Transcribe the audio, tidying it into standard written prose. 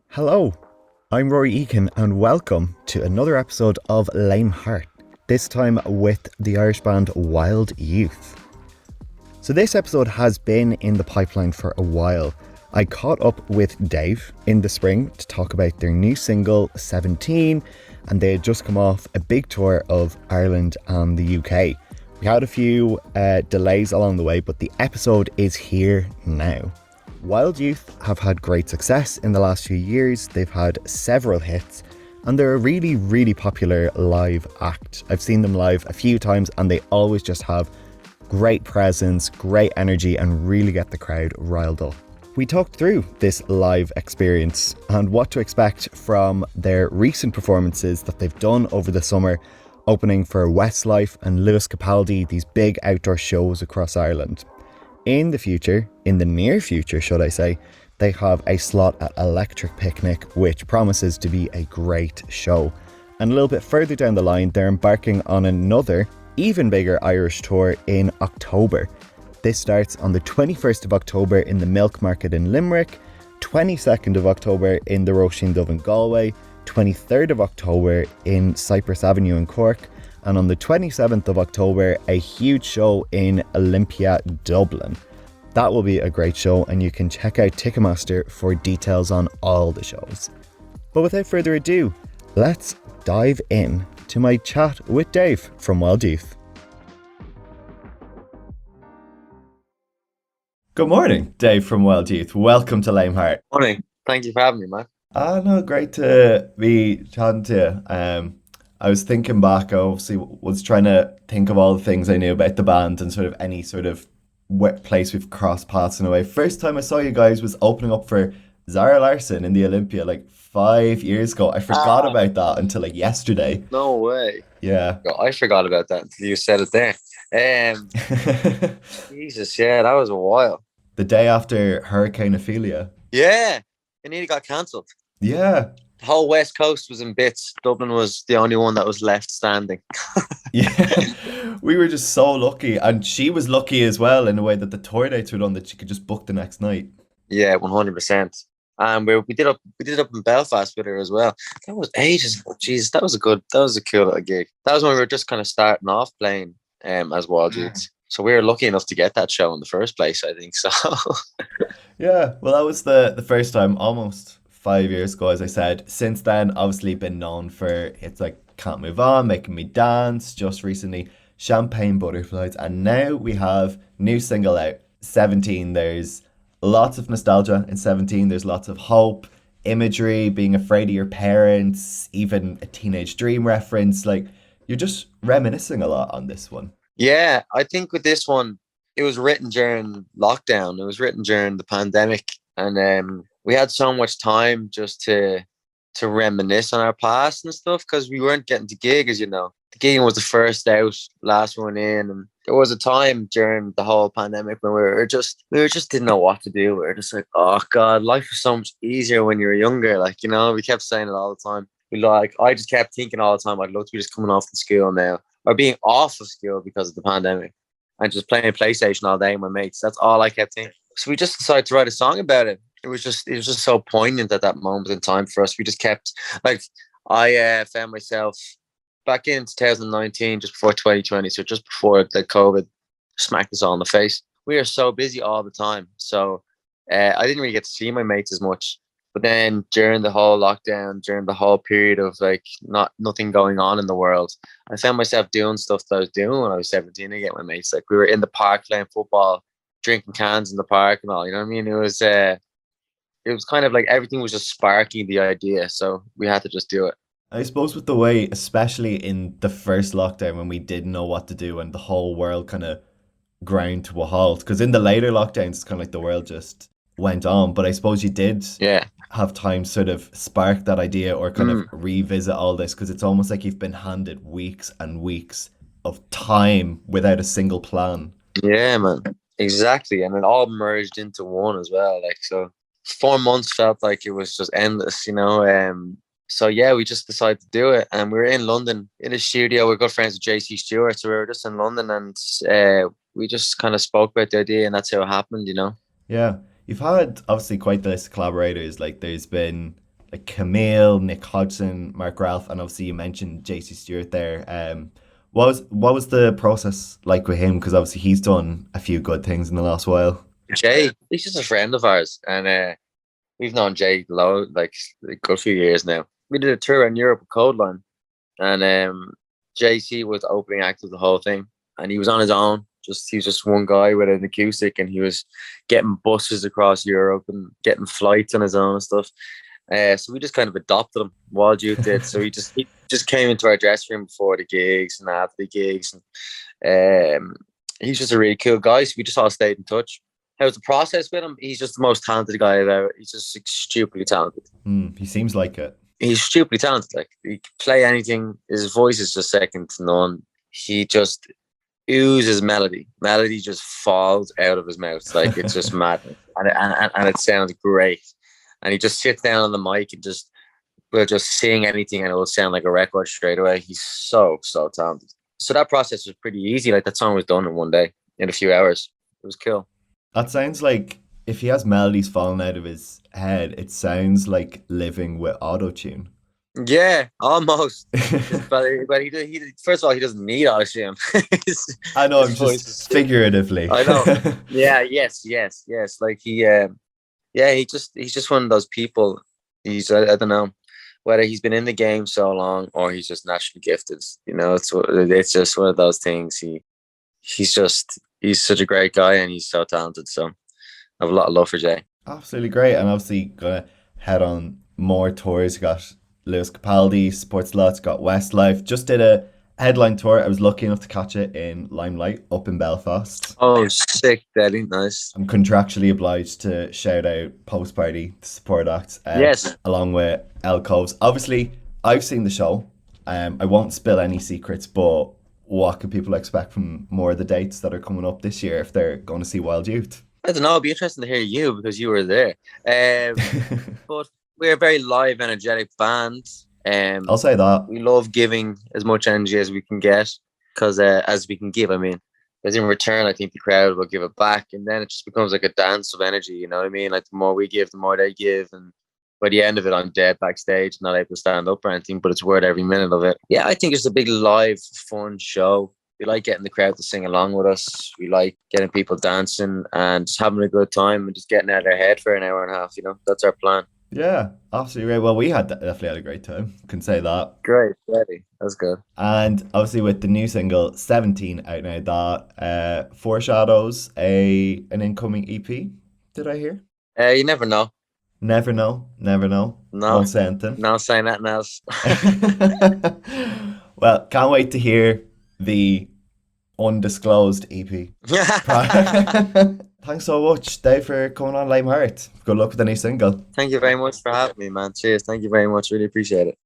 Hello, I'm Rory Eakin and welcome to another episode of Léim Thart, this time with the Irish band Wild Youth. So this episode has been in the pipeline for a while. I caught up with Dave in the spring to talk about their new single 17, and they had just come off a big tour of Ireland and the UK. We had a few delays along the way, but the episode is here now. Wild Youth have had great success in the last few years. They've had several hits and they're a really, really popular live act. I've seen them live a few times and they always just have great presence, great energy and really get the crowd riled up. We talked through this live experience and what to expect from their recent performances that they've done over the summer, opening for Westlife and Lewis Capaldi, these big outdoor shows across Ireland. In the near future, should I say, they have a slot at Electric Picnic, which promises to be a great show. And a little bit further down the line, they're embarking on another, even bigger Irish tour in October. This starts on the 21st of October in the Milk Market in Limerick, 22nd of October in the Roisin Dubh in Galway, 23rd of October in Cypress Avenue in Cork, and on the 27th of October, a huge show in Olympia, Dublin. That will be a great show, and you can check out Ticketmaster for details on all the shows. But without further ado, let's dive in to my chat with Dave from Wild Youth. Good morning, Dave from Wild Youth. Welcome to Léim Thart. Morning. Thank you for having me, man. No, great to be chatting to you. I was thinking back, I obviously was trying to think of all the things I knew about the band and sort of any sort of place we've crossed paths in a way. First time I saw you guys was opening up for Zara Larsson in the Olympia like 5 years ago. I forgot about that until like yesterday. No way. Yeah. I forgot about that until you said it there. Jesus, yeah, that was a while. The day after Hurricane Ophelia. Yeah, it nearly got cancelled. Yeah. The whole West Coast was in bits. Dublin was the only one that was left standing. Yeah, we were just so lucky. And she was lucky as well in a way that the tour dates were done that she could just book the next night. Yeah, 100%. And we did up in Belfast with her as well. That was ages ago. Jeez, that was a cool little gig. That was when we were just kind of starting off playing as Wild Youths. So we were lucky enough to get that show in the first place, I think. So yeah, well, that was the first time almost 5 years ago, as I said. Since then, obviously been known for hits like Can't Move On, Making Me Dance, just recently Champagne Butterflies, and now we have new single out, 17. There's lots of nostalgia in 17. There's lots of hope, imagery, being afraid of your parents, even a teenage dream reference. Like, you're just reminiscing a lot on this one. yeah, I think with this one, it was written during lockdown. It was written during the pandemic, and we had so much time just to reminisce on our past and stuff because we weren't getting to gig, as you know. The gigging was the first out, last one in, and there was a time during the whole pandemic when we were just didn't know what to do. We were just like, oh God, life was so much easier when you were younger. Like, you know, we kept saying it all the time. I just kept thinking all the time, I'd love to be just coming off the school now or being off of school because of the pandemic and just playing PlayStation all day with my mates. That's all I kept thinking. So we just decided to write a song about it. It was just so poignant at that moment in time for us. We just kept I found myself back in 2019, just before 2020, so just before the COVID smacked us all in the face. We were so busy all the time, so I didn't really get to see my mates as much. But then during the whole lockdown, during the whole period of nothing going on in the world, I found myself doing stuff that I was doing when I was 17 again with my mates. Like, we were in the park playing football, drinking cans in the park and all. You know what I mean? It was kind of like everything was just sparking the idea, so we had to just do it. I suppose with the way, especially in the first lockdown when we didn't know what to do and the whole world kind of ground to a halt, because in the later lockdowns, it's kind of like the world just went on. But I suppose you did have time sort of spark that idea or kind of revisit all this, because it's almost like you've been handed weeks and weeks of time without a single plan. Yeah, man. Exactly. And it all merged into one as well. Like, so 4 months felt like it was just endless, you know. So yeah, we just decided to do it, and we were in London in a studio. We're good friends with JC Stewart, so we were just in London, and we just kind of spoke about the idea, and that's how it happened, you know. Yeah, You've had obviously quite the list of collaborators. Like there's been like Camille, Nick Hodgson, Mark Ralph, and obviously you mentioned JC Stewart there. What was the process like with him? Because obviously he's done a few good things in the last while. Jay, he's just a friend of ours, and we've known Jay low like a good few years now. We did a tour in Europe with Codeline, and JC was the opening act of the whole thing, and he was on his own. He was just one guy with an acoustic, and he was getting buses across Europe and getting flights on his own and stuff. So we just kind of adopted him. Wild Youth did. So he just came into our dressing room before the gigs and after the gigs, and he's just a really cool guy. So we just all stayed in touch. How's the process with him? He's just the most talented guy I've ever. He's just stupidly talented. He seems like it. He's stupidly talented. Like he can play anything. His voice is just second to none. He just oozes melody. Melody just falls out of his mouth. Like it's just mad, and it sounds great. And he just sits down on the mic and will just sing anything, and it will sound like a record straight away. He's so talented. So that process was pretty easy. Like that song was done in one day, in a few hours. It was cool. That sounds like if he has melodies falling out of his head, it sounds like living with autotune. Yeah, almost. but he first of all, he doesn't need autotune. I know, I'm just figuratively. I know. Yeah, yes. Like he's just one of those people. I don't know whether he's been in the game so long or he's just naturally gifted. You know, it's just one of those things. He's such a great guy and he's so talented. So I have a lot of love for Jay. Absolutely great. And obviously gonna head on more tours. Got Lewis Capaldi, Sports Lots, got Westlife. Just did a headline tour. I was lucky enough to catch it in Limelight up in Belfast. Oh, sick, Daddy. Nice. I'm contractually obliged to shout out Post Party, the support act. Yes. Along with El Coves. Obviously, I've seen the show. I won't spill any secrets, but what can people expect from more of the dates that are coming up this year if they're going to see Wild Youth? I don't know. It'd be interesting to hear you because you were there. But we're a very live, energetic band. I'll say that. We love giving as much energy as we can get, because as we can give, I mean, because in return, I think the crowd will give it back, and then it just becomes like a dance of energy. You know what I mean? Like the more we give, the more they give, and by the end of it, I'm dead backstage, not able to stand up or anything, but it's worth every minute of it. Yeah, I think it's a big, live, fun show. We like getting the crowd to sing along with us. We like getting people dancing and just having a good time and just getting out of their head for an hour and a half. You know, that's our plan. Yeah, absolutely right. Well, we definitely had a great time. Can say that. Great, ready. That's good. And obviously with the new single 17 out now, that foreshadows an incoming EP. Did I hear? You never know. Never know. No. Won't say anything. No saying nothing else. Well, can't wait to hear the undisclosed EP. Thanks so much, Dave, for coming on Léim Thart. Good luck with the new single. Thank you very much for having me, man. Cheers. Thank you very much. Really appreciate it.